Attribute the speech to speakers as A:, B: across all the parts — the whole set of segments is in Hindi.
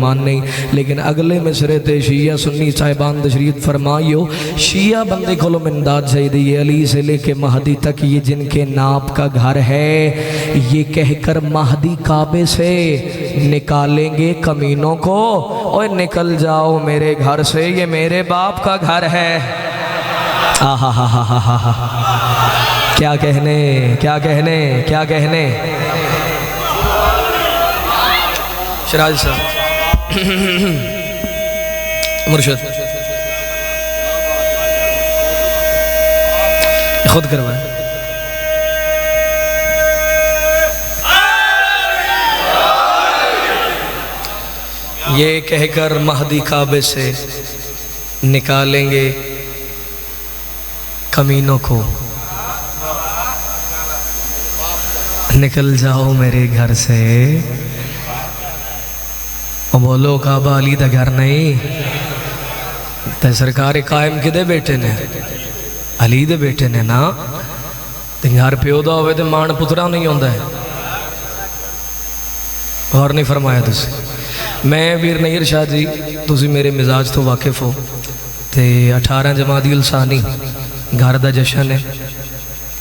A: मेहमान नहीं। लेकिन अगले मिसरे ते शिया सुन्नी साहिबान तशरीफ फरमाइयो, शिया बंदे को इमदाद चाहिए, अली से लेके महदी तक ये जिनके नाप का घर है, ये कहकर महदी काबे से निकालेंगे कमीनों को, और निकल जाओ मेरे घर से, ये मेरे बाप का घर है। आहा हा हा हा हा हा, क्या कहने, क्या कहने, क्या कहने। शराज साहब मुर्शद खुद करवाए। ये कहकर महदी काबे से निकालेंगे कमीनों को, निकल जाओ मेरे घर से। और बोलो काबा अली दा घर नहीं, ते सरकार कायम किदे बेटे ने, अली दे बेटे ने ना। ते घर प्यो दा होवे ते मान पुत्रा नहीं होंदा है। और नहीं फरमाया तुसी। मैं वीर नहीर शाह जी, तुसी मेरे मिजाज तो वाकिफ हो। ते 18 जमादिउल सानी घर का जशन है,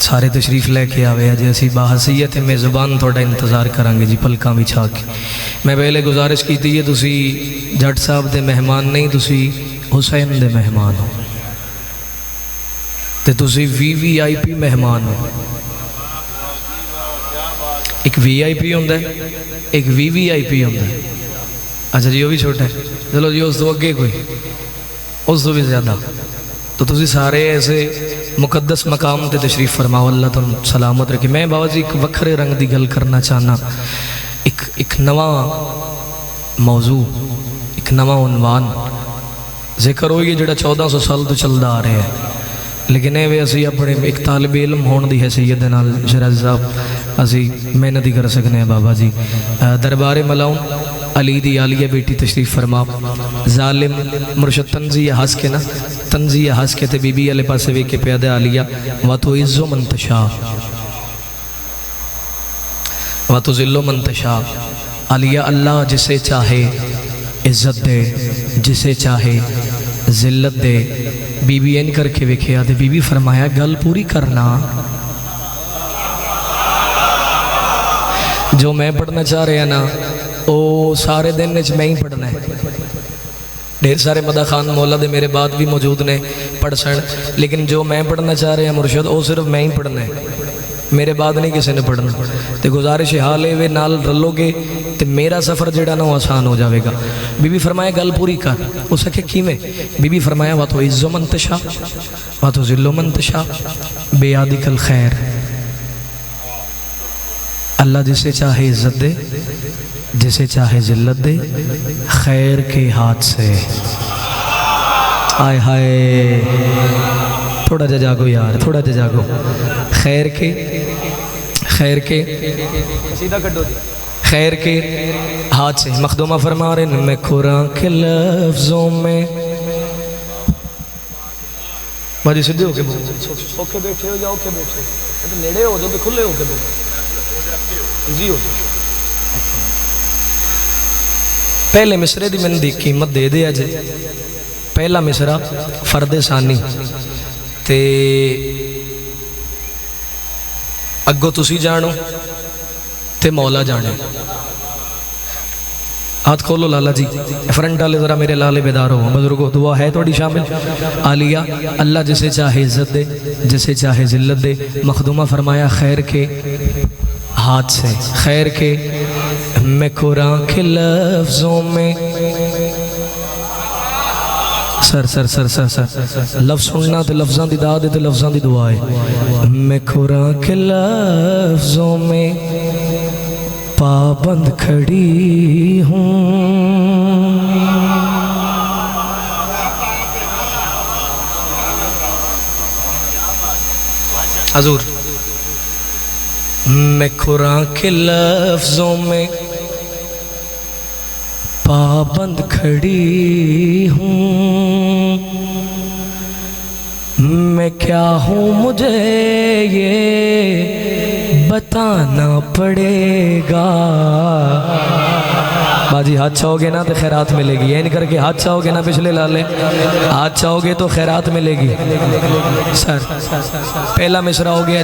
A: सारे तशरीफ लैके आवे अजे असी बाहसीयत मेज़बान थोड़ा इंतज़ार करांगे जी पलकां विछा के। मैं पहले गुजारिश की थी, तुसी जट साहब दे मेहमान नहीं, तुसी हुसैन दे मेहमान हो, ते तुसी VVIP मेहमान हो। एक VIP होंदा है, एक VVIP होंदा है। अच्छा जी, वो भी छोटा है, चलो जी उस तो अगे कोई, उस तो भी ज़्यादा। तो तुसी सारे ऐसे मुकद्दस मकाम ते तशरीफ फरमाओ, अल्लाह तुम सलामत रखे। मैं बाबा जी एक वखरे रंग की गल करना चाहना, एक नवा मौजू, एक नवा उन्वान जिक्र हो, ये जोड़ा 1400 साल तो चलता आ रहा है। लेकिन ये असी अपने एक तालिब इल्म होने की हैसियत दे नाल शराज साहब असी मेहनत ही कर सकते हैं। बाबा जी दरबारे मलाउन अली दी आलिया बेटी तशरीफ फरमा। जालिम मुर्शद तंजिया हंस के ना, तंजिया हंस के ते बीबी वाले पासे वे के प्यादे आलिया व तो इज्जो मंतशा व तो जिल्लो मंतशा। आलिया अल्लाह जिसे चाहे इज्जत दे, जिसे चाहे जिल्लत दे। बीबी इन करके वेखिया ते बीबी फरमाया गल पूरी करना, जो मैं पढ़ना चाह रहा ना वो सारे दिन मैं ही पढ़ना है। ढेर सारे मदा खान मौला दे मेरे बाद भी मौजूद ने पढ़ सन, लेकिन जो मैं पढ़ना चाह रहा मुर्शद वो सिर्फ मैं ही पढ़ना है, मेरे बाद नहीं किसी ने पढ़ना। तो गुजारिश हाल है वे नाल रलोगे तो मेरा सफ़र जोड़ा ना वो आसान हो जाएगा। बीबी फरमाया गल पूरी कर। उस आखे किवें? बीबी फरमाया वा तो इज्जो मंतशा वा तो जिल्लो मंतशा बेआदिकल खैर। अल्लाह जिसे चाहे इज्जत दे, जिसे चाहे जिल्लत दे, खैर के हाथ से। आय हाय, थोड़ा जा जागो यार, थोड़ा जा जागो। खैर के सीधा कटो, खैर के हाथ से। मखदूमा फरमा रहे मैं खुरान के लफ्जों में बाजी सीधे होके ओके बैठे हो या ओके बैठे हो, तो नेड़े हो जाओ तो खुले होके बैठो जी हो। पहले मिसरे की मैंने दी कीमत दे दे अज। पहला मिसरा फर्दे सानी ते अगों तुसी जानो ते मौला जाने। हाथ खोलो लाला जी, फ्रंट वाले जरा मेरे लाले बेदार हो। बुजुर्गो दुआ है थोड़ी शामिल। आलिया अल्लाह जिसे चाहे इज्जत दे, जिसे चाहे जिल्लत दे। मखदूमा फरमाया खैर के हाथ से। खैर के मैं कुरान के लफ्जों में sir sir sir sir sir लफ्ज सुनना तो लफ्ज़ों की दाद है, तो लफ्ज़ों की दुआ है। मैं कुरान के लफ्जों में पाबंद खड़ी हूँ, हजूर मैं कुरान के लफ्जों में पाबंद खड़ी हूँ। मैं क्या हूँ मुझे ये बताना पड़ेगा, बाजी हाथ चाहोगे ना तो खैरात मिलेगी, ये नहीं करके हाथ चाहोगे ना पिछले लाले, हाथ चाहोगे तो खैरात मिलेगी। सर पहला मिसरा हो गया।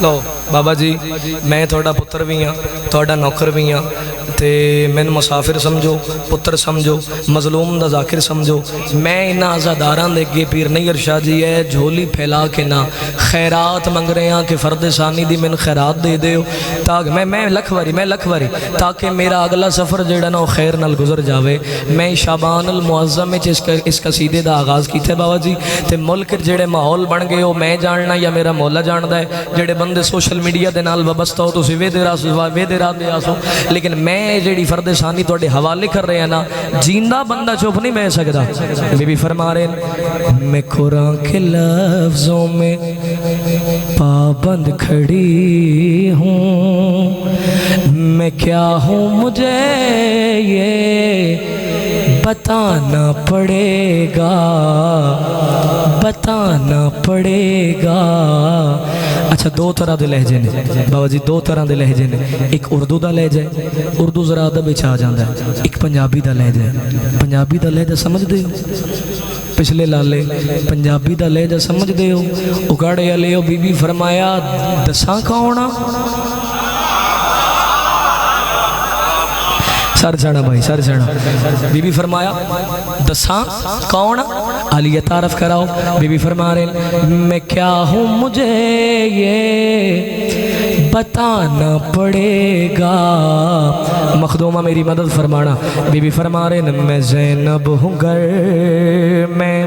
A: लो बाबा जी मैं थोड़ा पुत्र भी हाँ, थोड़ा नौकर भी हाँ, तो मैनू मुसाफिर समझो, पुत्र समझो, मजलूम दा जाकिर समझो। मैं इन्होंने आज़ादारां दे अगे पीर नैयर शाह जी है झोली फैला के ना खैरात मंग रहे हैं कि फर्द सानी दी मैनू खैरात दे दो, ताकि मैं लख वारी ताकि मेरा अगला सफ़र जोड़ा ना खैर नाल गुजर जाए। मैं शाबान अल मुअज़्ज़म इस कसीदे का आगाज़ किया बाबा जी, तो मुल्क जोड़े माहौल बन गए वो मैं जानना या मेरा मौला जानता है। जोड़े बंदे सोशल मीडिया के नाल वाबस्ता हो तुसीं वेदे रात दे आसो, लेकिन मैं जी फर्द सानी तुहाडे हवाले कर रहे हैं ना, जींदा बंदा चुप नहीं बह सकता। बीबी फरमा रहे मैं कुरान के लफ्ज़ों में पाबंद खड़ी हूँ, मैं क्या हूँ मुझे ये बताना पड़ेगा, बताना पड़ेगा। अच्छा दो तरह के लहजे ने बाबा जी, दो तरह के लहजे ने, एक उर्दू का लहजा है, उर्दू जरा अदब विच आ जाता है, एक पंजाबी का लहजा है। पंजाबी का लहजा समझते हो पिछले लाले, पंजाबी का लहजा समझते हो, उगाड़े वाले हो। बीबी फरमाया दसा कौन आ, सर जाना भाई सर जाना। बीबी फरमाया दसा कौन, आलिया तारफ कराओ। बीबी फरमा रहे मैं क्या हूँ मुझे ये बताना पड़ेगा। मखदूमा मेरी मदद फरमाना। बीबी फरमा रहे मैं ज़ैनब हूँ घर में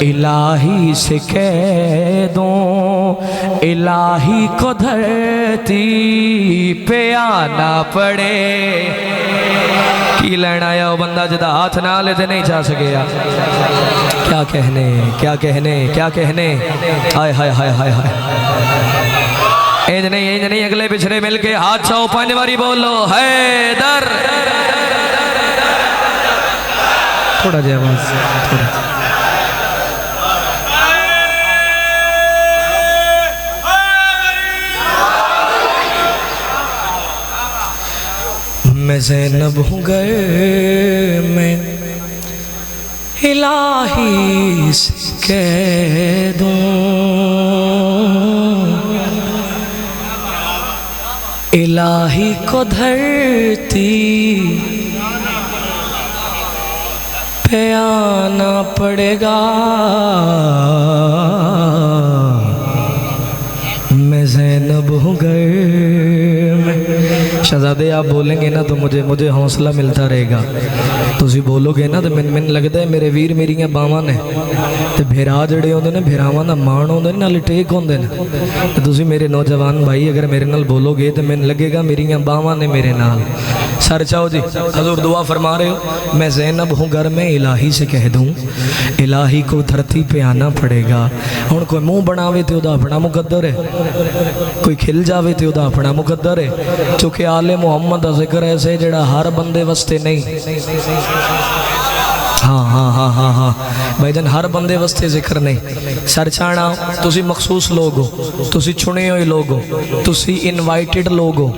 A: इलाही से कह दूं, इलाही को धरती पे आना पड़े। की लेना आया वो बंदा जिदा हाथ ना ले ते नहीं जा सके यार। क्या कहने क्या कहने क्या कहने, हाय हाय हाय हाय हाय। इंज नहीं अगले पिछले मिल के हाथ छाओ, 5 बारी बोलो हैदर। थोड़ा जी आवाज थोड़ा। मैं ज़ैनब हूँ घर में इलाही से कह दूं, इलाही को धरती पे आना पड़ेगा। मैं ज़ैनब हूँ घर में। शहजादे आप बोलेंगे ना तो मुझे हौसला मिलता रहेगा। तुसी बोलोगे ना तो मैन लगता है मेरे वीर मेरिया बावां ने ते भेरा जड़े होंदे ने, भेरावां दा मान होंदे ने, नाल टेक होंदे ने। ते तुसी मेरे नौजवान भाई अगर मेरे नाल बोलोगे तो मैन लगेगा मेरिया बावां ने मेरे नाल। सर चाहो जी, हजूर दुआ फरमा रहे हो मैं ज़ैनब हूँ घर में इलाही से कह दूँ, इलाही को धरती पे आना पड़ेगा। हुण कोई मुँह बनावे तो उहदा अपना मुकद्दर है, कोई खिल जावे तो उहदा अपना मुकद्दर है। चूँकि आले मुहम्मद का जिक्र ऐसे जड़ा हर बंदे वास्ते नहीं। हाँ हाँ हाँ हाँ हाँ भाईजान हर बंदे वास्ते जिक्र नहीं। सर चाणा तुसी मखसूस लोग हो, तुसी चुने हुए लोग हो, तुसी इनवाइटेड लोग हो।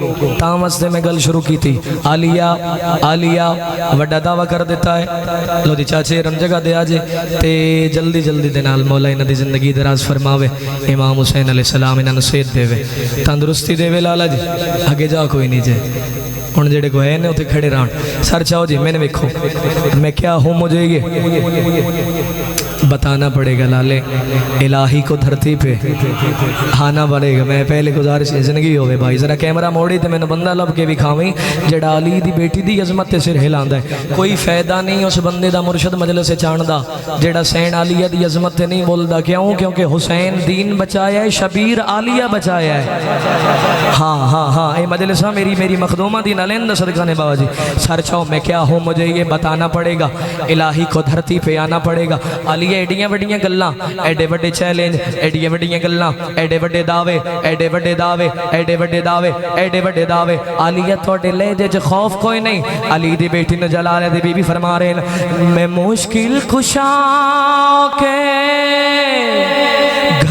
A: तां वास्ते मैं गल शुरू की थी। आलिया आलिया वड्डा दावा कर देता है। लो जी चाचे रम जगह दे आजे ते जल्दी जल्दी दे नाल मौला इन्हां दी जिंदगी दराज फरमावे। इमाम हुसैन अलैहिस्सलाम इन्हां नूं सेहत देवे, तंदुरुस्ती देवे। लाला जी आगे जा कोई नहीं जे हुण जेड़े गए ने उत्थे खड़े रहन। सर चाहो जी मैंने वेखो मैं क्या हूँ मुझे ये बताना पड़ेगा। लाले इलाही को धरती पे आना पड़ेगा। मैं पहले गुजारिश जिंदगी होवे भाई जरा कैमरा मोड़ी तो मैंने बंदा लब के विखावी जड़ा अली दी बेटी दी अजमत ते सिर हिलांदा है। कोई फायदा नहीं उस बंदे दा मुर्शद मजलिस से चाणदा जेड़ा सैन आलिया दी अजमत ते नहीं बोलदा। क्यों? क्योंकि हुसैन दीन बचाया है, शबीर आलिया बचाया है। हाँ हाँ हाँ ये मजलिसा मेरी मखदूमा दी नलेंद सदका ने बाबा जी। सर चाहो मैं क्या हूँ मुझे ये बताना पड़ेगा, इलाही को धरती पे आना पड़ेगा। आलिया एडियां वड्डियां गल्लां, एडे वड्डे चैलेंज, एडियां वड्डियां गल्लां, एडे वड्डे दावे, एडे वड्डे दावे, एडे वड्डे दावे, एडे वड्डे दावे। आलिया थोड़े लहजे च खौफ कोई नहीं। अली दी बेटी ने जलाल दी बीबी फरमा रहे मैं मुश्किल कुशा के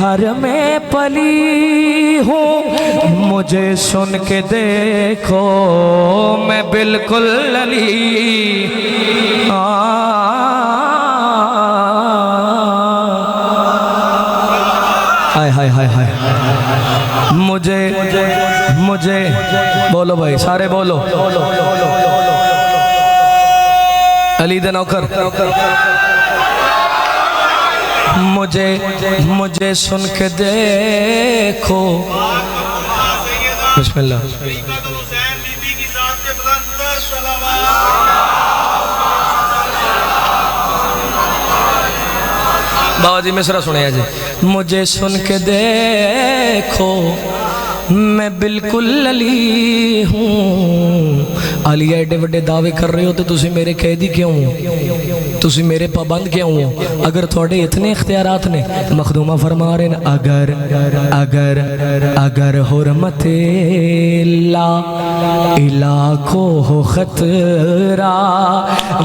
A: घर में पली हूँ, मुझे सुन के देखो मैं बिल्कुल अली। हाय हाय हाय हाय, मुझे मुझे बोलो भाई, सारे बोलो, अली दे नौकर। मुझे मुझे सुन के देखो, बिस्मिल्लाह। बाबा जी मिसरा सुने जी। मुझे सुन के देखो मैं बिल्कुल अली हूँ। अली एडे वड्डे दावे कर रहे हो तो तुसी मेरे कैदी क्यों हो, तुसी मेरे पाबंद क्यों हो? अगर थोड़े इतने इख्तियारात ने, मखदूमा फरमा रहे हैं अगर अगर अगर हुर्मते ला इला को हो खतरा,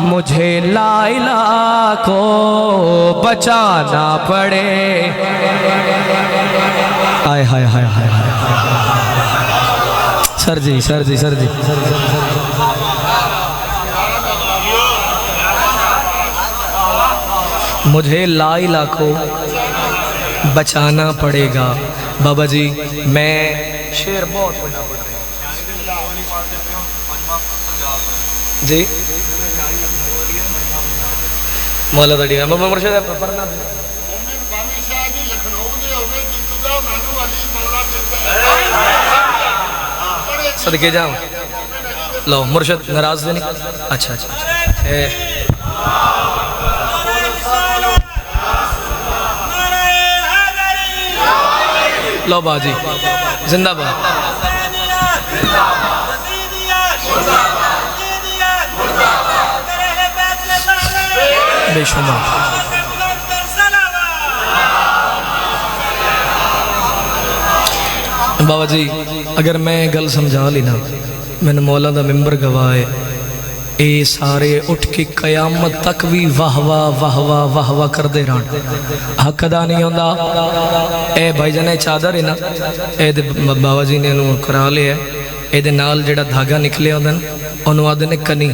A: मुझे ला इला को बचाना पड़े। हाय हाय हाय हाय हाय, सर जी सर जी सर जी, मुझे ला इला को बचाना पड़ेगा। बाबा जी मैं शेर बहुत बड़ा पढ़ रहा जी, मौला दड़ी मुर्शिद पढ़ना सदके जाओ। लो मुर्शिद नाराज देनी। अच्छा अच्छा, लो बाजी जिंदाबाद। बेशुमार बाबा जी, अगर मैं गल समझा ली ना, मैंने मौला दा मिंबर गवाए, ये सारे उठ के कयामत तक भी वाह वाह वाह वाह वाह वाह करते रहन। हक अदा नहीं होता। ए भाई जान चादर है ना, ए बाबा जी ने करा लिया, ये नाल जेड़ा धागा निकले होंगे उन्होंने आदे ने कनी,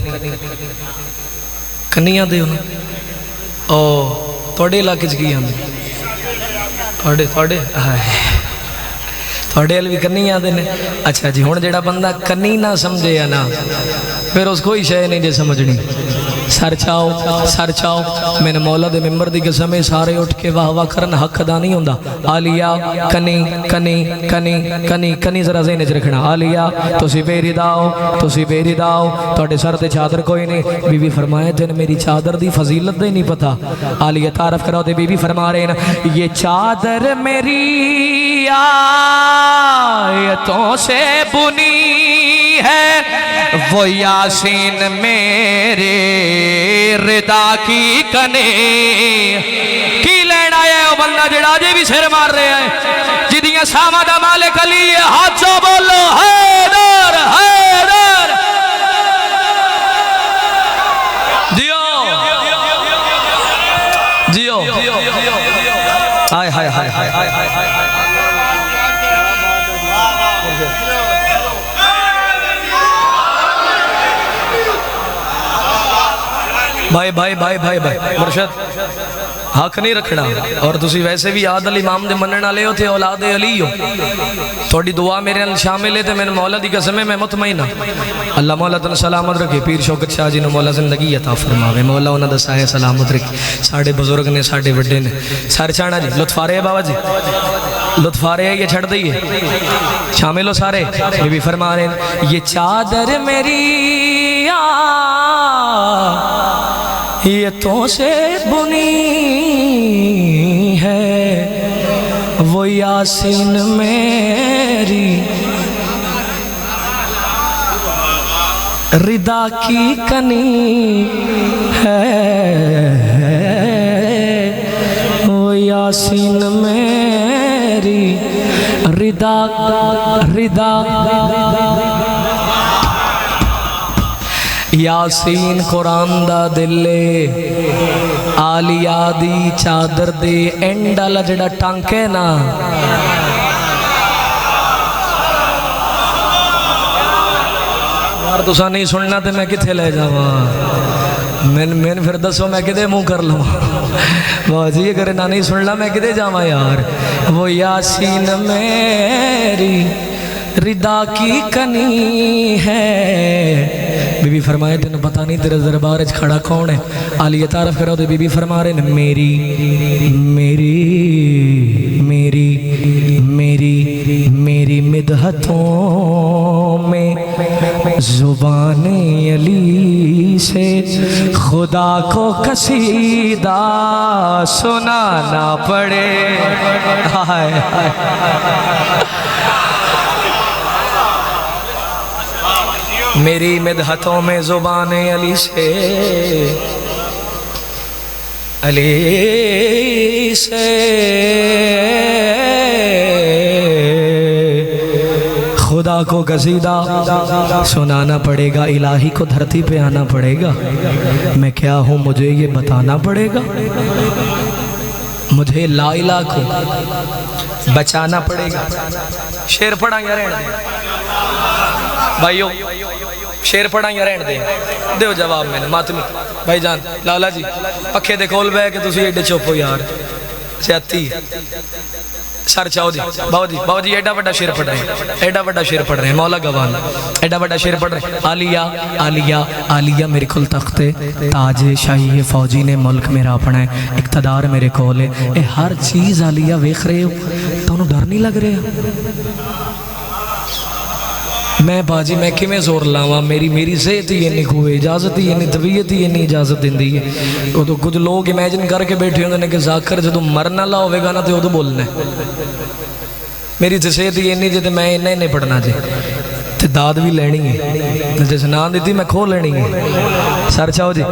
A: कनिया दे ओ थोड़े इलाके च की आंदे, थोड़े थोड़े थोड़े हल भी कन्नी आते ने। अच्छा जी, हुण जेड़ा बंदा कन्नी ना समझे है ना, फिर उसको ही शय नहीं जे समझनी। सर चाओ मैंने मौला दे मिंबर दी कसम, सारे उठ के वाह वाह करन, हक अदा नहीं होंदा। आलिया कनी कनी कनी कनी कनी, जरा ज़हन च रखना। आलिया तुसी बेरिदाओ, तुसी बेरिदाओ, तुहाडे सर ते चादर कोई नहीं। बीबी फरमाए तेन मेरी चादर दी फजीलत ही नहीं पता। आलिया तारफ कराओ ते बीबी फरमा रहे हैं, ये चादर मेरी आयतों से बुनी है, वो यासीन मेरे रिदा की कने। की लेना है वो बंदा जड़ा जे भी सिर मार रहे हैं, जिदियां सामा दा मालिक अली है। हाथों बोलो हैदर हैदर जियो जियो, हाय हाय हाय हाय हाय। भाई भाई भाई भाई भाई मुर्शद हक नहीं रखना। और तुसी वैसे भी आदल इमाम दे मनण वाले हो थे, औलाद अली हो। थोड़ी दुआ मेरे नाल शामिल है ते मैंने मौला दी कसम है, मैं मुतमईन हां। अल्लाह मौला तन सलामत रखे। पीर शौकत शाह जी ने मौला जिंदगी अता फरमावे, मौला उन्हां दा साया सलामत रखे। साडे बुजुर्ग ने, साडे वड्डे ने। सर चाणा जी लुत्फ आ रहे बाबा जी, लुत्फ आ रहे है, ये छड़ दईए, शामिल हो सारे। ये भी फरमा रहे हैं, ये चादर मेरी ये तो से बुनी है, वो यासीन मेरी रिदा की कनी है, वो यासीन मेरी रिदा रिदा। यासीन कुरान दा दिले आलिया दी चादर दे एंड वाला जिहड़ा टंक है ना, यार तुसा नहीं सुनना तो मैं किथे ले जावा, मैंने फिर दसो मैं किधे मुँह कर लवा। बाजी अगर ना नहीं सुनना मैं किधे जावा यार। वो यासीन मेरी रिदा की कनी है। बीबी फरमाए तेन पता नहीं तेरे दरबार खड़ा कौन है। आलिया तारफ करो तो बीबी फरमा रहे न मेरी मेरी मेरी मेरी मेरी मिदहतों में जुबान अली से खुदा को कसीदा सुनाना पड़े। हाय मेरी मिदहतों में जुबान अली से खुदा को कसीदा सुनाना पड़ेगा। इलाही को धरती पे आना पड़ेगा। मैं क्या हूँ मुझे ये बताना पड़ेगा। मुझे ला इला को बचाना पड़ेगा। शेर पढ़ा या रहने दे भाइयों, शेर पढ़ा या रहने दे, दो जवाब मैंने मातमी भाईजान लाला जी पखे दे कोल बह के तुम एडे चुप हो यार। सियाती सर चाओ जी बाबा जी एडा बड़ा शेर पढ़ रहे हैं, एडा बड़ा शेर पढ़ रहे हैं। मौला गवान एडा बड़ा शेर पढ़ रहे हैं। आलिया आलिया आलिया मेरे कोल तख्ते ताजे शाही फौजी ने मुल्क मेरा अपना है, इक़्तिदार मेरे कोल है। ए हर चीज़ आलिया वेख रहे हो तो डर नहीं लग रहा। मैं बाजी मैं किमें जोर लावा, मेरी सेहत ही इन्नी को इजाजत ही इन्नी तबीयत ही इन्नी इजाजत देंदी है। वो तो कुछ लोग इमेजिन करके बैठे होंगे कि जाकर जो मरना ला होगा ना तो उदो बोलना है। मेरी तो सेहत ही इन्नी जे मैं इन्ना ही नहीं पढ़ना जे तो दाद भी लेनी है, जिस ना दी मैं खो लेनी है। सर चाहो जी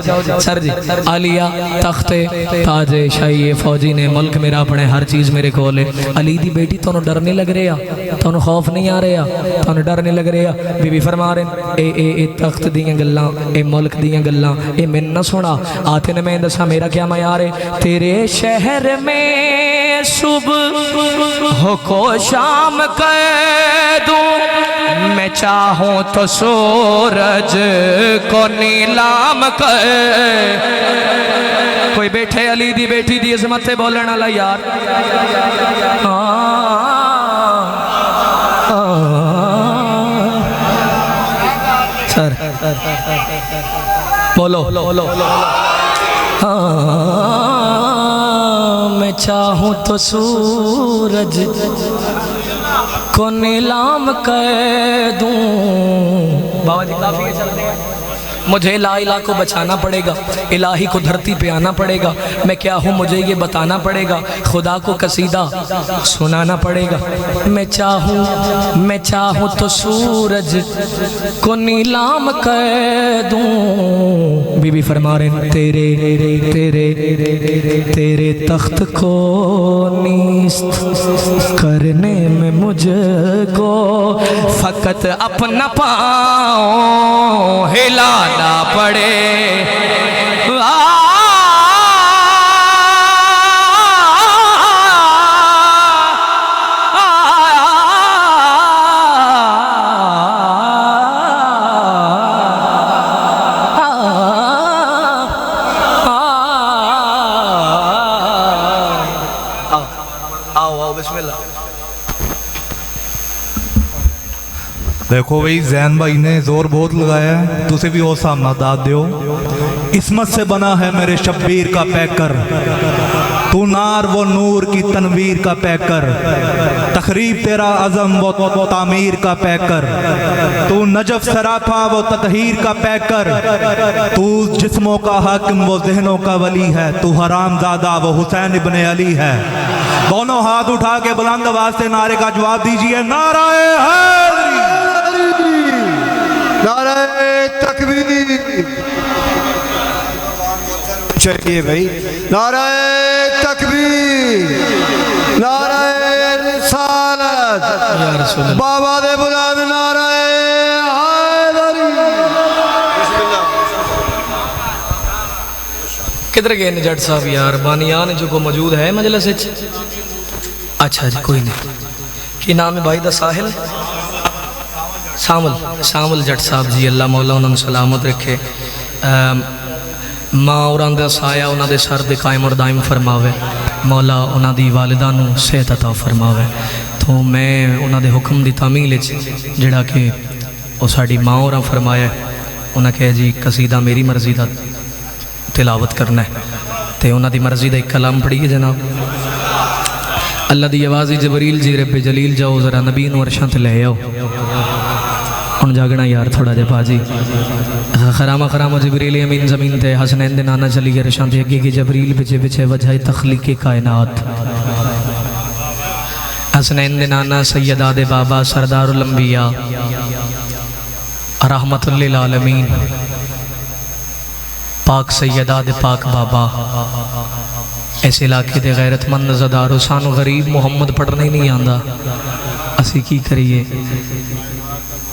A: सर जी आलिया तख्ते ताजे शाही फौजी ने मुल्क मेरा अपने हर चीज़ मेरे कोल है। अली दी बेटी तुहानू डर नहीं लग रहा, तुहानू खौफ नहीं आ रहा, तुहानू डर नहीं लग रहा। बीबी फरमा रहे ए तख्त दियां गल्लां ए मुल्क दियां गल्लां ए मैनू ना सुना। आते ने मैं दसा मेरा क्या मयार है। तेरे शहर में सुबह हो को शाम कह दूं, मैं चाहूं तो सूरज को नीलाम कर। कोई बैठे अली दी बेटी दी इज़्ज़त से बोलने वाला यार। सर बोलो मैं चाहूं तो सूरज को नीलाम कर दूं। बाबा जी काफी चल रहे हैं। मुझे ला इला को बचाना पड़ेगा, इलाही को धरती पे आना पड़ेगा। मैं क्या हूँ मुझे ये बताना पड़ेगा। खुदा को कसीदा सुनाना पड़ेगा। मैं चाहूँ तो सूरज को नीलाम कर दूं। बीबी फरमा रहे तेरे तेरे तेरे तख्त को नीस्त करने में मुझको फकत अपना पाँव हिलाना पड़े।
B: देखो भाई जैन भाई ने जोर बहुत लगाया है, तुझे भी वो सामना दाद दो। इसमत से बना है मेरे शब्बीर का पैकर, तू नार वो नूर की तनवीर का पैकर। तखरीब तेरा अज़म वो तामीर का पैकर, तू नजफ सराफा वो ततहीर का पैकर। तू जिस्मों का हाकिम वो जहनों का वली है, तू हराम ज़ादा वो हुसैन इब्ने अली है। दोनों हाथ उठा के बुलंद आवाज से नारे का जवाब दीजिए। नाराए हैदरी,
C: नाराए तकबीर चाहिए भाई। नाराए तकबीर, नाराए रिसालत, बाबा दे बुलंद नाराए हैदरी।
A: किधर गए जट साहब यार? बानियान जो को मौजूद है मजलिस विच? अच्छा जी कोई नहीं। की नाम है भाई दा? साहिल सामल, सामल जट साहब जी, अल्लाह मौला उन्होंने सलामत रखे। माँ और दा साया उन्होंने सर दे कायम और दायम फरमावे, मौला उन्होंने वालिदा नूं सेहत अता फरमावे। तो मैं उन्होंने हुक्म की तामील जिहड़ा कि वो साड़ी माँ और फरमाया, उन्हें कहा जी कसीदा मेरी मर्जी का तिलावत करना है, तो उन्होंने मर्जी का एक कलाम पढ़िए जनाब। अल्लाह की आवाज़ जबरील जी रब्बे जलील जाओ जरा नबी नूं अरशां ते ले आओ। हुण जागना यार थोड़ा जिहा भाजी। खरामा खरामा जबरील अमीन ज़मीन ते हसनैन दे नाना चली अरशां ते अगे की जबरील पिछे पिछे वजह तखलीक कायनात। हसनैन दे नाना सैयदा दे बाबा सरदारुल अंबिया रहमतुल लिल आलमीन पाक सैयदा दे पाक बाबा। ऐसे इलाके के गैरतमंद नज़दारो सानू गरीब मुहम्मद पढ़ना ही नहीं आता, असी की करिए।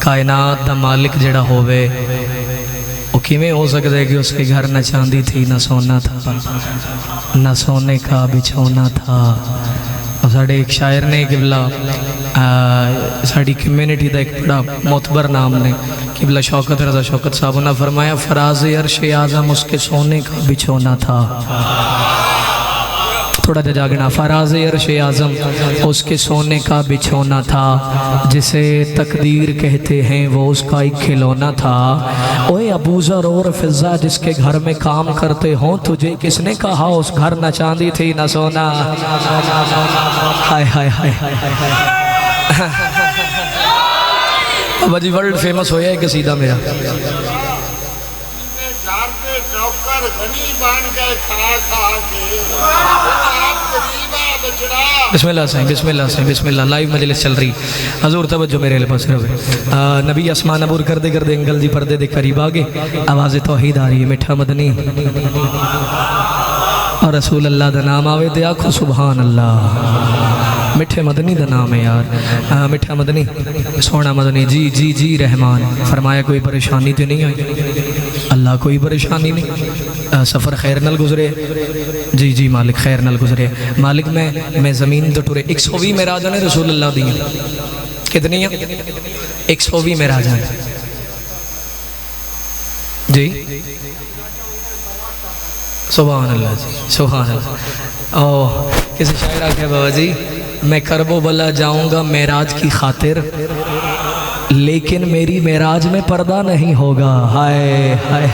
A: कायनात दा मालिक जड़ा होवे वो किमें हो सकता है कि उसके घर न चांदी थी न सोना था, न सोने का बिछौना था। और साढ़े एक शायर ने किबला साड़ी कम्यूनिटी का एक बड़ा मोतबर नाम ने किबला शौकत रज़ा शौकत साहब ने फरमाया, फराज अर्श आज़म उसके सोने का बिछौना था। थोड़ा जा जागना। फराज अर्श आज़म उसके सोने का बिछौना था, जिसे तकदीर कहते हैं वो उसका एक खिलौना था। ओए अबू ज़र और फिज़ा जिसके घर में काम करते हो, तुझे किसने कहा उस घर न चांदी थी न सोना। हाय हाय हाय बाबा जी वर्ल्ड फेमस होया है कसीदा मेरा। बिस्मिल्लाह से बिस्मिल्लाह से बिस्मिल्लाह। लाइव मजलिस चल रही, हजूर तवज्जो मेरे पास रहे। नबी आसमान अबूर करते करते अंगल जी पर्दे दे करीब आ गए। आवाज़ तौहीद आ रही है, मिठा मदनी और रसूल अल्लाह का नाम आवे तो आखो सुभान अल्लाह। मिठे मदनी का नाम है यार, मिठा मदनी सोना मदनी जी जी जी रहमान। फरमाया कोई परेशानी तो नहीं आई? अल्लाह कोई परेशानी नहीं, सफ़र खैर नल गुजरे। जी जी मालिक खैर नल गुजरे। मालिक मैं ज़मीन तो टुरे 120 मेराजा ने रसूल अल्लाह दी। कितनी 120 मेराजा जी। सुभान अल्लाह जी सुभान अल्लाह। ओ किसी शायर आखे बाबा जी, मैं करबो बला जाऊंगा मेराज की खातिर, लेकिन मेरी मेराज में पर्दा नहीं होगा। हाय हाय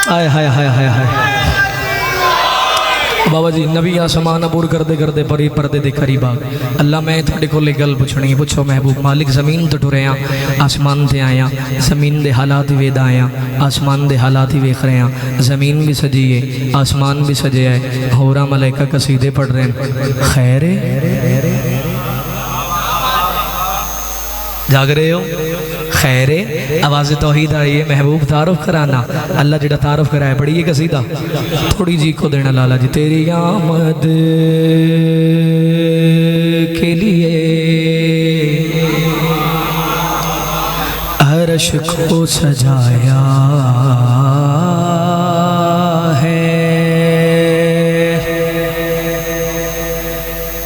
A: हाय हाय हाय हाय हाय। बाबा जी नबी आसमान अबूर करते करते परी पर्दे दे करीब आ गए। अल्लाह मैं थोड़े को गल पुछनी, पुछो महबूब। मालिक ज़मीन तो टुरया, आसमान ते आया, ज़मीन दे हालात वेद आया, आसमान दे हालात ही वेख रहे हैं। ज़मीन भी सजी है, आसमान भी सजे है, होरा मलाइका कसीदे पढ़ रहे हैं। खैर जाग रहे हो? खैर आवाज़ तौहीद आई है। महबूब तारुफ कराना, अल्लाह जिहड़ा तारुफ कराया पढ़िए कसीदा थोड़ी जी को देना। लाला जी तेरी आमद के लिए अर्श को सजाया है।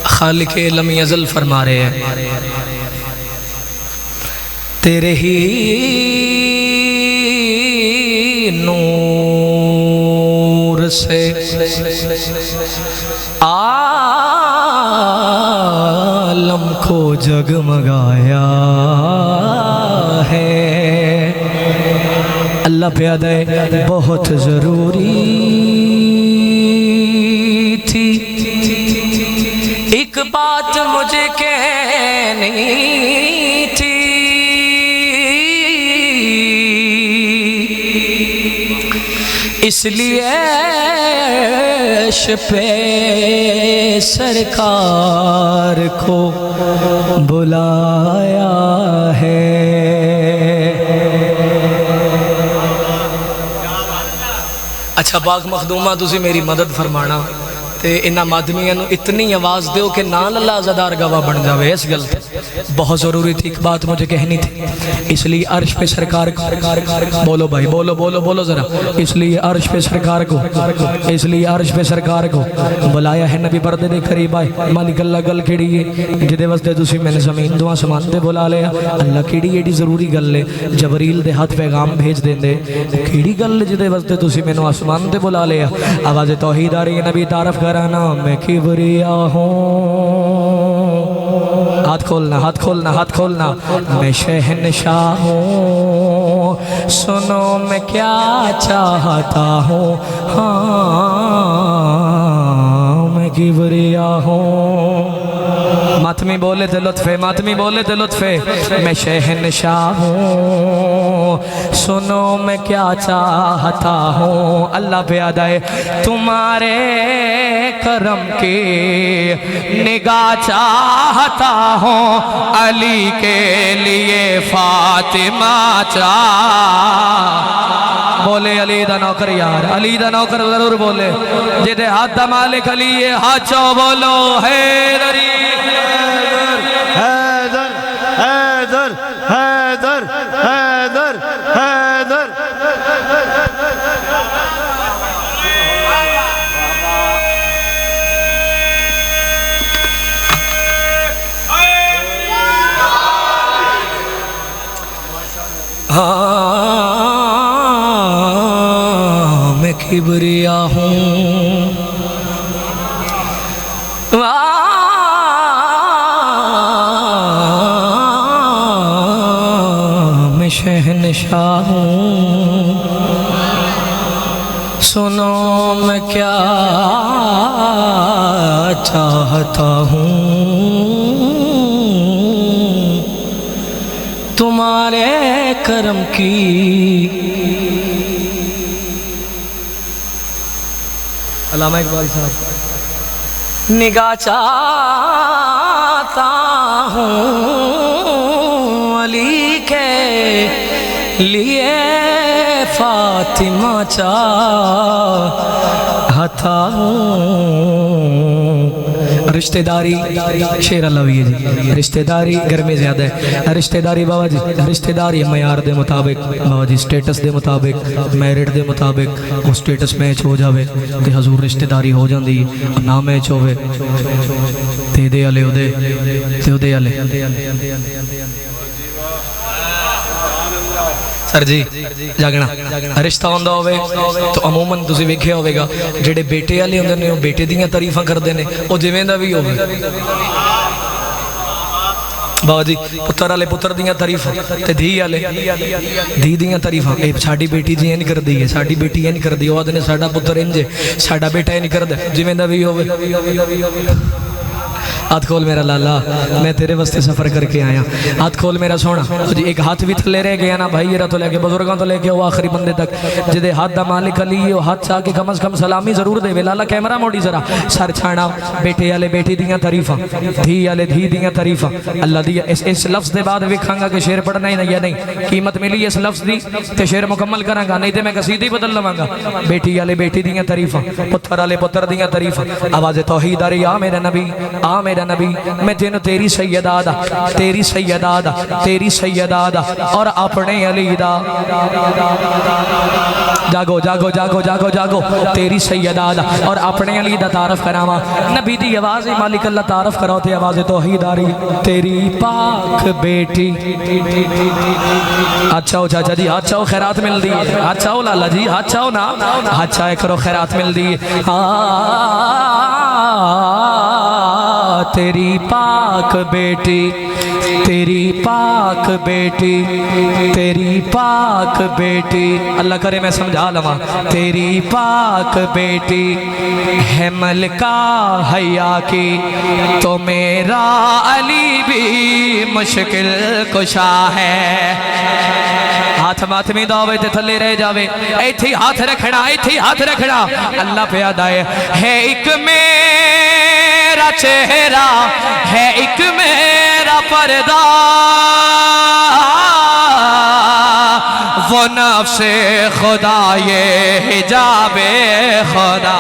A: खालिक लम यज़ल फरमा रहे हैं, तेरे ही नूर से आलम को जगमगाया है। अल्लाह प्यादा है बहुत ज़रूरी थी, एक बात मुझे कहनी थी। इसलिए पे सरकार को बुलाया है। अच्छा बाग मखदूमा तुसी मेरी मदद फरमाना, ते इन्हां मादमियां नूं इतनी आवाज़ दो कि ना लल्ला ज़दार गवाह बन जावे। इस गल ते बहुत ज़रूरी थी, एक बात मुझे कहनी थी, इसलिए अर्श पे सरकार को, बोलो भाई बोलो बोलो बोलो ज़रा, इसलिए अर्श पे सरकार को, इसलिए अर्श पे सरकार को बुलाया है नबी पर्दे दे करीब आए। मालिक अल्लाह गल केड़ी है जिहदे वास्ते तुसीं मैंने ज़मीन तो आसमान ते बुला लिया। अल्लाह केड़ी एडी ज़रूरी गल है, जबरील दे हाथ पैगाम भेज देंदे, केड़ी गल जिहदे वास्ते तुसीं मैनूं आसमान ते बुला लिया। आवाज़ तौहीद आ रही है, नबी तारफ कराना मैं किबरिया हूँ। हाथ खोलना हाथ खोलना हाथ खोलना, मैं शहनशाह हूँ, सुनो मैं क्या चाहता हूँ। हाँ मैं किबरिया हूँ। मातमी बोले थे लुत्फे, मातमी बोले थे लुत्फे, मैं शहनशाह हूँ, सुनो मैं क्या चाहता हूँ। अल्लाह पे अदा है तुम्हारे करम की निगाह चाहता हूँ, अली के लिए फातिमा चाह। बोले अली दा नौकर यार, अली दा नौकर जरूर बोले, जिदे हाथ दा मालिक अली है, हाथ चो बोलो हैदरी।
C: हैदर हैदर हैदर हैदर हैदर।
A: हाँ मैं किबरिया हूँ, मैं शहनशाह हूँ, सुनो मैं क्या चाहता हूँ। तुम्हारे करम की अल्लामा इकबाल साहब निगाह चाहता हूँ, अली के लिए फातिमा चाहता हूँ। रिश्तेदारी शेर अल्लाह जी, रिश्तेदारी घर में ज़्यादा है। रिश्तेदारी बाबा जी, रिश्तेदारी मयार दे मुताबिक बाबा जी, स्टेटस दे मुताबिक, मैरिट दे मुताबिक वो स्टेटस मैच हो जावे तो हजूर रिश्तेदारी हो जाती है, ना मैच होवे ते दे आले उदे ते उदे आले। सर जी जागना रिश्ता होंदा होवे तो अमूमन तुसीं वेखिया होवेगा जेडे बेटे वाले होंदे ने बेटे दीयां तारीफां करदे ने, वो जिवें दा भी होवे। बाबा जी पुत्र वाले पुत्र दीयां तारीफां ते धी वाले धी दीयां तारीफां। ए साडी बेटी जी नहीं करदी है, साडी बेटी नहीं करदी, वो आखदे ने साडा पुत्र इंज है, साडा बेटा नहीं करदा, जिवें दा भी होवे। हाथ खोल मेरा लाला, मैं तेरे वास्ते सफर करके आया। हाथ खोल मेरा सोना जी। एक हाथ भी थले रह गया ना भाई, ये तो लेके बुजुर्गों तो लेके वो आखिरी बंदे तक, जिदे हाथ दा मालिक अली वो हाथ चा के कम से कम सलामी जरूर देवे। लाला कैमरा मोड़ी जरा, सर छाना बेटे वाले बेटी दियां तारीफां, धी वाले धी दियां तारीफां। अल्लाह दी इस लफ्ज के बाद वेखांगा कि शेर पढ़ना ही नहीं या नहीं, कीमत मिली इस लफ्ज की तो शेर मुकम्मल करांगा, नहीं तो मैं कसीदे ही बदल लवांगा। बेटी वाले बेटी दियां तारीफां, पुत्र वाले पुत्र दियां तारीफां। आवाज़ तौहीद आ रही, आ मेरा नबी, आ मेरा नबी, मैं तेन तेरी सैयदा दा, तेरी सैयदा दा, तेरी सैयदा दा और अपने अली दा। जागो जागो जागो जागो जागो, तेरी सैयदा दा और अपने अली दा तारफ करावा। नबी दी आवाज़ मालिक अल्लाह तारफ कराओ ते आवाज़ तौहीद आ रही, तेरी पाक बेटी। अच्छा हो चाचा जी, अच्छा हो खैरात मिलती है, अच्छा हो लाला जी, अच्छा हो ना, अच्छा है करो खैरात मिलती है। तेरी पाक बेटी, तेरी पाक बेटी, तेरी पाक बेटी। अल्लाह करे मैं समझा लवा। तेरी पाक बेटी है मलका हया की, तो मेरा अली भी मुश्किल कुशा है। हाथ माथमी दावे ते थले रह जावे, इत्थे हाथ रखना, इत्थे हाथ रखना। अल्लाह पे अदा है एक मेरा चेहरा, है एक मेरा पर्दा, वो नफ्से खुदा ये हिजाबे खुदा।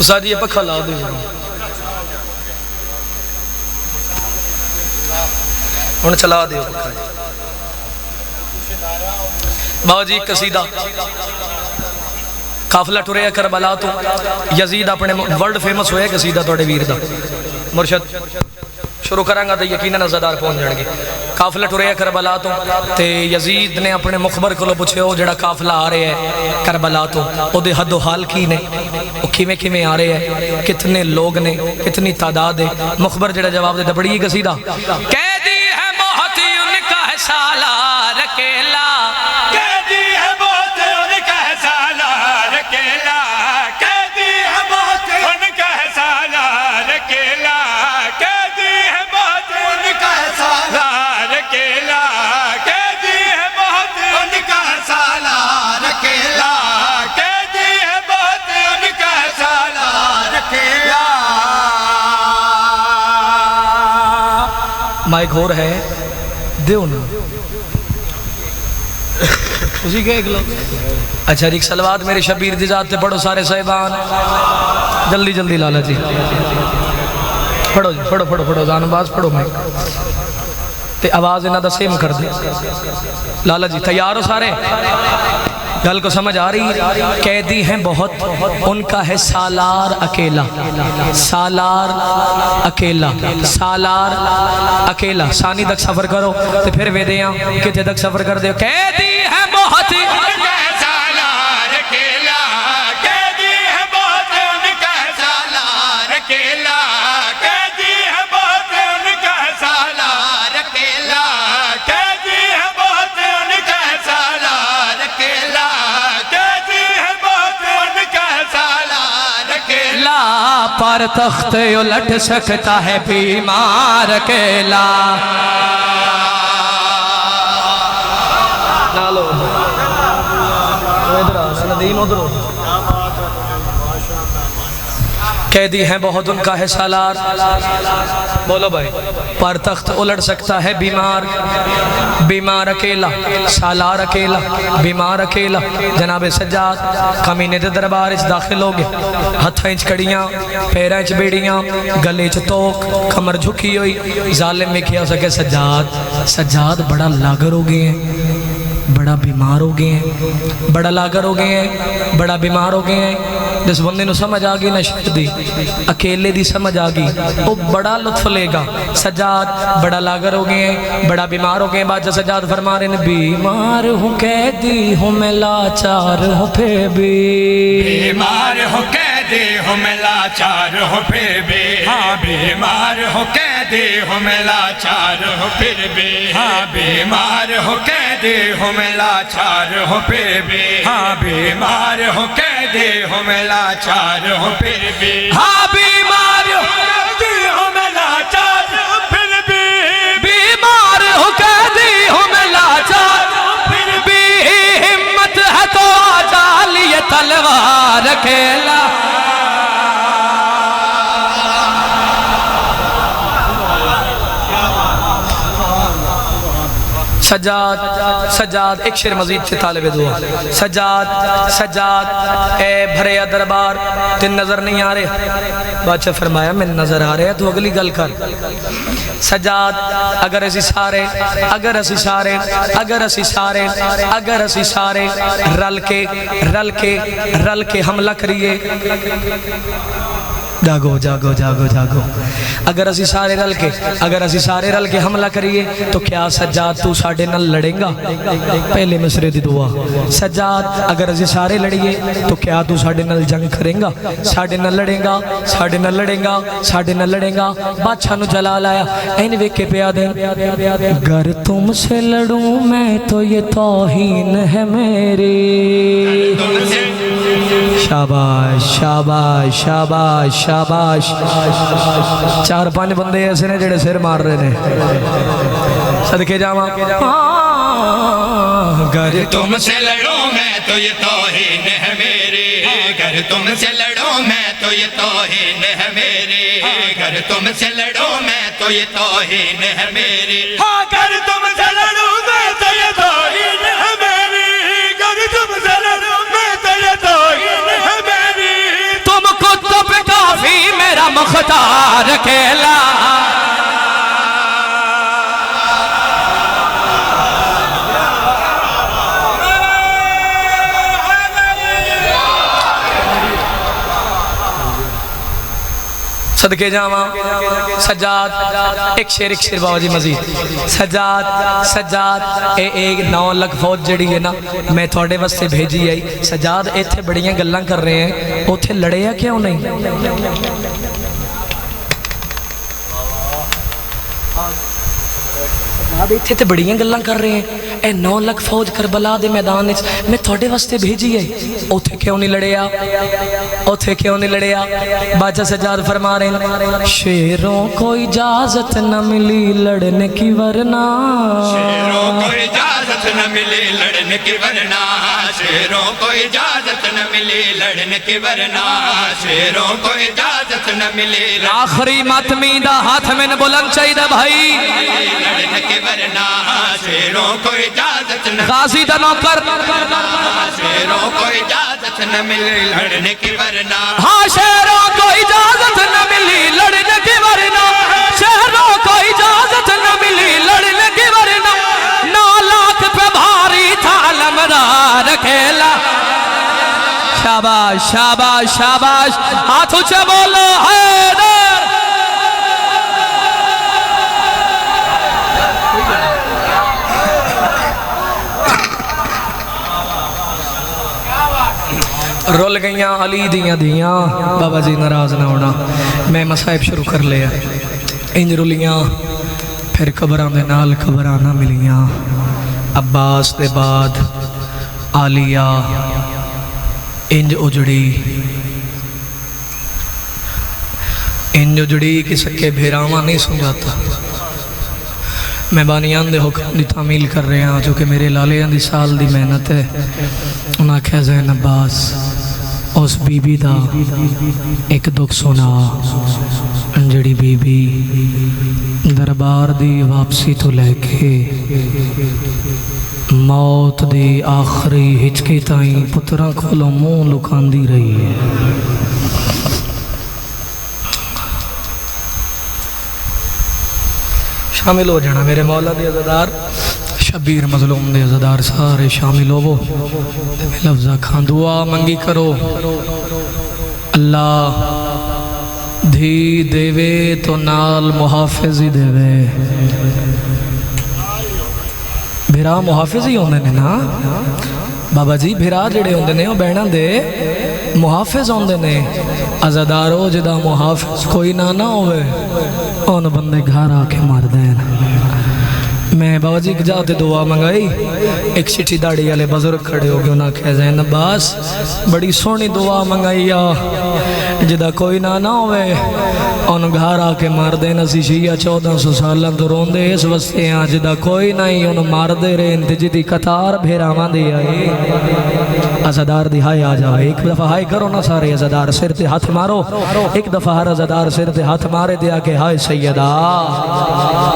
A: उस्ताद जी ये पखा ला दो हुण चला दो पखा बाबा जी कसीदा काफिला टुरिया करबला तो यजीद अपने वर्ल्ड फेमस होया कसीदा तुहाडे वीर दा मुर्शद शुरू करांगा तो यकीनन अज़ादार पहुंच जाएंगे काफिला टुरिया करबला तो ते यजीद ने अपने मुखबर को पूछे वो जड़ा काफिला आ रहा है करबला तो ओदे हदो हाल की ने वो किवें किवें आ रहे हैं कितने लोग ने कितनी तादाद है मुखबर जड़ा जवाब दे बड़ी कसीदा कैदी है बहुत उनका है सालार अकेला
D: कैदी है बहुत उनका है सालार अकेला कैदी है बहुत उनका है सालार अकेला कैदी है बहुत उनका है सालार अकेला कैदी है बहुत उनका है सालार अकेला कैदी है बहुत उनका है सालार अकेला
A: माइक और है दो ना उसी के एक लोग अच्छा जी सलवात मेरे शबीर दी जात पढ़ो सारे साहिबान जल्दी जल्दी लाला जी पढ़ो जी पढ़ो पढ़ो पढ़ो जानबाज पढ़ो माइक ते आवाज इन्हां दा सेम कर दे लाला जी तैयार हो सारे गल को समझ आ रही कैदी हैं बहुत उनका है सालार अकेला सालार अकेला सालार अकेला सानी तक सफर करो तो फिर वेदे कितने तक सफर कर दो कैदी है बहुत
D: उनका है सालार अकेला कैदी है बहुत उनका है सालार अकेला कैदी है बहुत उनका है सालार अकेला कैदी है बहुत उनका है सालार अकेला कैदी है बहुत उनका है सालार अकेला
A: पर तख्त उलट सकता है बीमार अकेला नालो इधर नदीम उधर कैदी हैं बहुत उनका है सालार बोलो भाई पर तख्त उलट सकता है बीमार बीमार अकेला सालार अकेला बीमार अकेला जनाब सज्जाद कमीने दे दरबार च दाखिल हो गए हथां च कड़ियां पैरां च बेड़ियां गले च तोक कमर झुकी हुई जालिम में क्या सके सज्जाद सज्जाद बड़ा लागर हो गए हैं बड़ा बीमार हो गए हैं बड़ा लागर हो गए हैं बड़ा बीमार हो गए हैं जिस बंदे को समझ आ गई ना दी अकेले दी समझ आ गई वो बड़ा लुत्फ लेगा सज्जाद बड़ा लागर हो गए हैं बड़ा बीमार हो गए हैं बादशाह सज्जाद फरमा रहे हैं बीमार हूँ कैदी हूँ मैं लाचार हूँ फिर भी
D: बीमार हो कैदी हो मैं लाचार हो फिर भी हाँ बीमार हो कैदी हो मैं लाचार हो फिर भी हाँ बीमार हो कैदी हो मैं लाचार हो फिर भी हाँ बीमार हो कैदी हो मैं लाचार हो फिर भी
A: हाँ बीमार हो
D: कैदी हो मैं लाचार हो फिर भी
A: बीमार हो कैदी हूँ मैं लाचार फिर भी हिम्मत है तो आजा लिए तलवार अकेला सज्जाद सज्जाद एक शेर मजीद से तालिब दुआ सज्जाद सज्जाद ए भरे दरबार तेन नजर नहीं आ रहे बादशाह फरमाया मैंने नजर आ रहे तू अगली गल कर सज्जाद अगर असी सारे अगर असी सारे अगर असी सारे अगर असी सारे रल के हमला करिए जागो जागो जागो जागो अगर असी सारे रल के हमला करिए तो क्या सज्जाद तू साडे नाल लड़ेगा पहले मिसरे दी दुआ सज्जाद अगर असी सारे लड़िए तो क्या तू साडे नाल जंग करेगा साडे नाल लड़ेगा साडे नाल लड़ेगा साडे नाल लड़ेगा बादशाह नु जलाल आया इन वेख के पिया दे अगर तुमसे लड़ूं मैं तो ये तौहीन है मेरी शाबाश शाबाश शाबाश शाबाश चार पांच बंदे ऐसे ने जेड़े सिर मार रहे ने सदके जावा
D: अगर तुमसे लड़ूं मैं तो ये तौहीन है मेरी अगर तुमसे लड़ूं मैं तो ये तौहीन है मेरी अगर तुमसे लड़ूं मैं तो ये तौहीन है मेरी अगर तुमसे लड़ूं मैं तो ये तौहीन है मेरी अगर तुमसे लड़ूं मैं तो ये तौहीन है मेरी
A: तुमको तो रखेला। सदके जावा सज्जाद एक शेर बाबा जी मजीद सज्जाद सज्जाद ए 9 लाख फौज जड़ी है ना मैं थोड़े वास्ते भेजी आई। सज्जाद इत्थे बड़ियां गल्लां कर रहे हैं, उथे लड़े आ क्यों नहीं? इत्थे ते बड़ियां गल्लां कर रहे हैं, ए 9 लाख फौज करबला दे मैदान विच मैं थोड़े वास्ते भेजी है, उथे क्यों नहीं लड़िया? उथे क्यों नहीं लड़िया? बादशाह सज्जाद फरमा रहे हैं, शेरों को इजाजत न मिली लड़ने की वरना,
D: शेरों को इजाजत न मिली लड़ने की वरना, शेरों को इजाजत न मिली लड़ने की वरना, शेरों को इजाजत न मिली।
A: आखिरी मातमी दा हाथ में बुलंद चाहिए भाई,
D: लड़ने की वरना, शेरों को इजाजत न,
A: गाजी दा नौकर,
D: शेरों को इजाजत न मिली लड़ने की वरना,
A: हाँ शेरों को इजाजत न मिली लड़ने की वरना, शेरों को इजाजत न मिली लड़ने की वरना, 9 लाख पे भारी था लमदार खेला। शाबाश शाबाश शाबाश, हाथ ऊंचे बोलो हैदर। रुल गई अली दियां दियां, बाबा जी नाराज ना होना, मैं मसाइब शुरू कर लिया। इंज रुलियां फिर खबरां दे नाल खबरां ना मिलियां। अब्बास दे बाद आलिया इंज उजड़ी कि सके भेरावा नहीं समझाता। मैं बानियान दे हुक्म की तामील कर रहा जो कि मेरे लालियां दी साल दी मेहनत है। उन्हें आख्या ज़ैन अब्बास उस बीबी दा एक दुख सुना, जड़ी बीबी दरबार दी वापसी तो लैके मौत दी आखिरी हिचकी ताई पुत्रा कोलों मुँह लुकांदी रही है। शामिल हो जाना मेरे मौला दे अज़ादार, शबीर मजलूम दे अज़ादार सारे शामिल होवो। लफ्ज़ा खां दुआ मंगी करो, अल्लाह धी देवे तो नाल मुहाफिज ही देवे। भिरा मुहाफिज ही होंदे ने ना बाबा जी, भिरा जेड़े होंदे ने वो बहना दे मुहाफिज होंदे ने। अज़ादारो जिदा मुहाफिज कोई ना होवे उन बंदे घर आके मार देन। मैं बाबा जी जाते दुआ मंगाई, एक चिट्ठी दाड़ी वाले बुजुर्ग खड़े हो गए, उन्हें आख्या ज़ैन अब्बास बड़ी सोहनी दुआ मंगाई आ, जिदा कोई ना होवे उन घर आके मार देन। असी शिया 1400 साल तो रोंदे इस वस्ते हाँ जिदा कोई ना ही उन मारदे रहे, जिदी कतार भेरावां दी आए। अज़ादार दी हाय आ जाए, एक दफ़ा हाय करो ना सारे अज़ादार, सिर ते हाथ मारो एक दफ़ा, हर अज़ादार सिर ते हाथ मारे दे आके हाय सैयदा।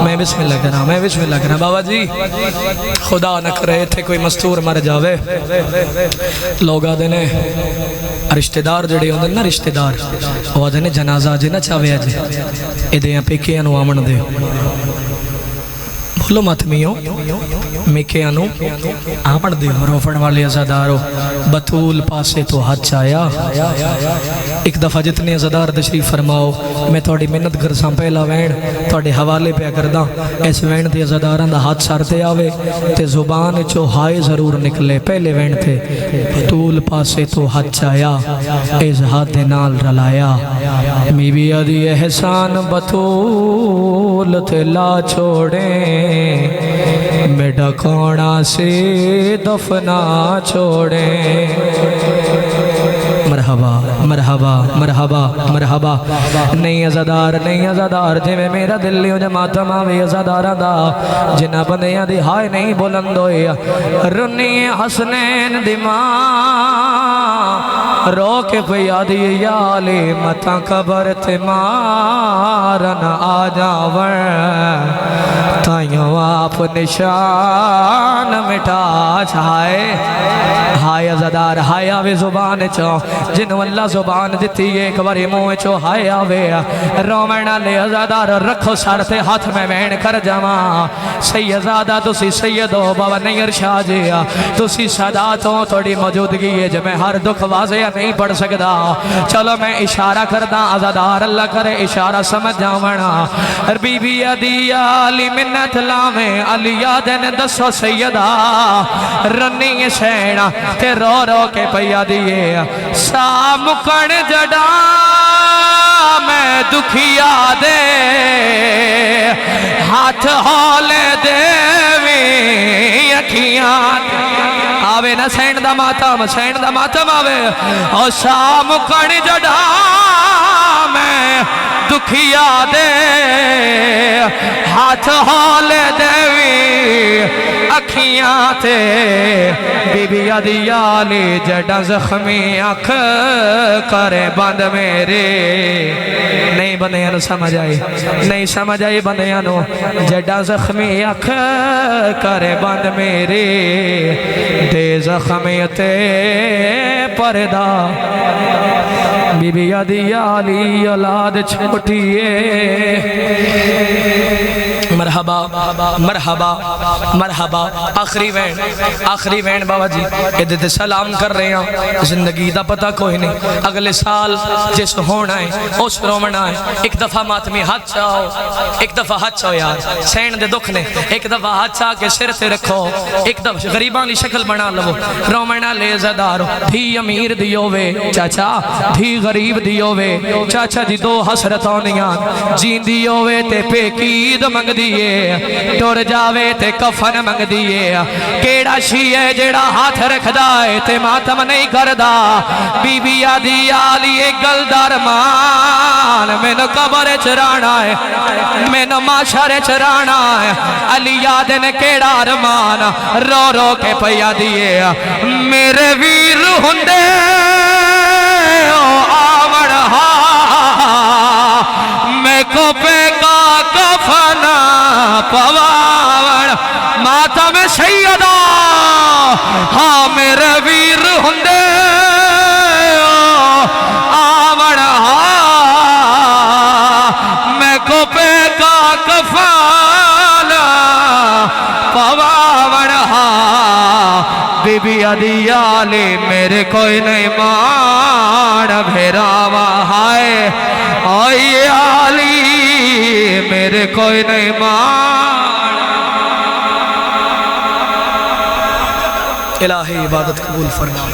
A: मैं बिस्मिल्लाह करा, मैं बिस्मिल्लाह करा। बाबा जी खुदा न करे थे कोई मस्तूर मर जावे, लोग आदे ने रिश्तेदार जड़े होंदे ना, रिश्तेदार वो आदे ने जनाजा अजे ना चावे अजे इहदे पेकियां नूं आवन दे। बोलो मत मियो मेकियां नूं आवन दे। रोफण वाले अज़ादारो बतूल पासे तो हथ आया। एक दफ़ा जितने अज़ादार तशरीफ फरमाओ, मैं थोड़ी मेहनत करसा, पहला वैन थोड़े हवाले पे करदा, इस वैन ते अज़ादारां दा हाथ सर ते आवे ते जुबान चो हाय ज़रूर निकले। पहले वैन थे बतूल पासे तो हथ आया, इस हाथ दे नाल रलाया, बीबी आदि एहसान बतूल ते ला छोड़े, बेटा कोना से दफना छोड़े। मरहबा मरहबा मरहबा मरहबा। नहीं अज़ादार नहीं अज़ादार, जिवें मेरा दिल हो जमातम आवे अज़ादारां दा, जिन्हां बंदियां दी हाय नहीं बुलंद होई। रुन्नी हसनैन दी मां रो के पिया दी याली मता कबर ते मारन आ जावन ताइयों आप निशान मिटा छाए हाय अज़ादार हाय आवे जुबान चो जिन अल्लाह जुबान दिती है एक बारी मुंह चो हाय आवे रोवण ले अज़ादार रखो सर ते हाथ में वैन कर जावा सैयदादा तुसी सैयद हो बाबा नैयर शाह जी तुसी सदा तो थोड़ी मौजूदगी है जब मैं हर दुख वाजे नहीं पढ़ सकता चलो मैं इशारा करदा अज़ादार अल्लाह करे इशारा समझ जावना बीबी अदिया अली मिन्नत लावे अलिया दिन दसो सैयदा रन्नी सैना ते रो रो के पैया दिए सा मुकण जड़ा मैं दुखिया दे हाथ हौले देवी अखियां आवे ना सैन दा मातम आवे और शाम कण जड़ा मैं दुखिया दे हाथ हौले देवी अखियां ते बीबी अदिया ली जड़ा जख्मी अख करे बंद मेरे नहीं बंदियां नु समझ आई बंदियां नु जड़ा जख्मी अख करे बंद मेरे दे जख्मी ते परदा बीबी अदिया ली औलाद छोटी मरहबा मरहबा मरहबा आखिरी वैन बाबा जी ये सलाम कर रहे हैं जिंदगी का पता कोई नहीं अगले साल जिस होना है उस रोवना है एक दफा मातमी हाथ चाओ एक दफा हाथ चाओ यार सैन दे दुख ने एक दफा हाथ चा के सिर से रखो एक दफा गरीबां की शक्ल बना लवो रोवना ले ज़दारो धी अमीर दी होवे चाचा धी गरीब दी होवे चाचा जी दो हसरत आउंदियां जींदी होवे ते पेकीद मंगदी टुर जावे ते कफन मंगदी है केड़ा शी है जेड़ा हाथ रखदा है ते मातम नहीं करदा बीबी आदी आली गलदार मान मैनू कबर चराना है मैनू माशर चराना है अलिया दिन केड़ा अरमान रो रो के पैया दिए मेरे वीर हुंदे आवड़ हा मैं को पेका कफन पवावण माता में सैयदा हाँ मेरे वीर हुंदे आवण मैं को पेका कफन पवावण बीबी अदिया ली मेरे कोई नहीं मान भेरावा हाय आइए आली मेरे कोई नहीं मान इलाही इबादत कबूल फरमा।